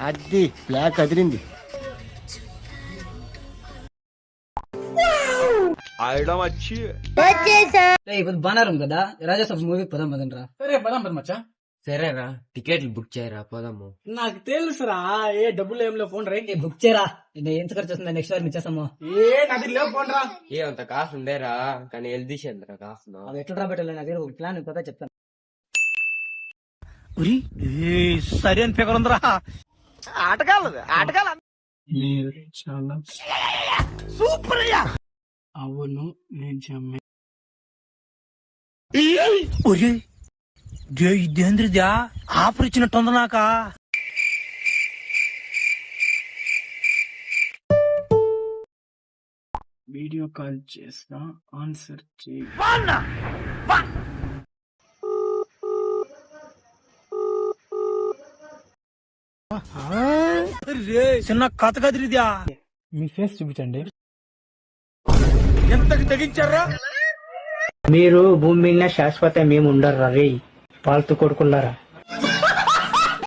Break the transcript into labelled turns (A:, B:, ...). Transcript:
A: అది బ్లాక్ అదిరింది.
B: ఇప్పుడు బానారం కదా రాజాసాబ్ మూవీకి పోదాం పదండ్రా.
C: సరే పదాం పద మచ్చా.
D: సరేరా టికెట్లు బుక్ చేయరా పోదాము.
C: నాకు తెలుసురా, ఏ డబ్బులు ఏం లేవు, ఫోన్ రైట్.
B: బుక్ చేయరా, ఎంత ఖర్చు వస్తుందా నెక్స్ట్ వారం ఇచ్చేస్తాము.
C: ఏ నది లేవు, ఫోన్ రా.
D: ఏ అంత కాసు ఉండేరా, కానీ ఎల్దీసేంద్రా కాసు.
B: అది ఎట్లా రాబట్టాలి, నా దగ్గర ఒక ప్లాన్ కొత్త చెప్తాను.
A: సరే అని ఫిగర్ ఉందిరా. ఆటగాళ్ళు
C: మీరు చాలా
A: సూపర్ అయ్యా.
C: అవును నిజమే.
A: ఇదేంద్రిదా ఆఫర్ ఇచ్చినట్టుంది నాక.
C: వీడియో కాల్ చేస్తా, ఆన్సర్ చేయి.
A: చిన్న కథ కదిరిదా.
C: మీ ఫేస్ చూపించండి.
A: ఎంతకు తెగించారా
E: మీరు భూమి మీద శాశ్వత మేము ఉండరు రే పాల్తు కొడుకున్నారా.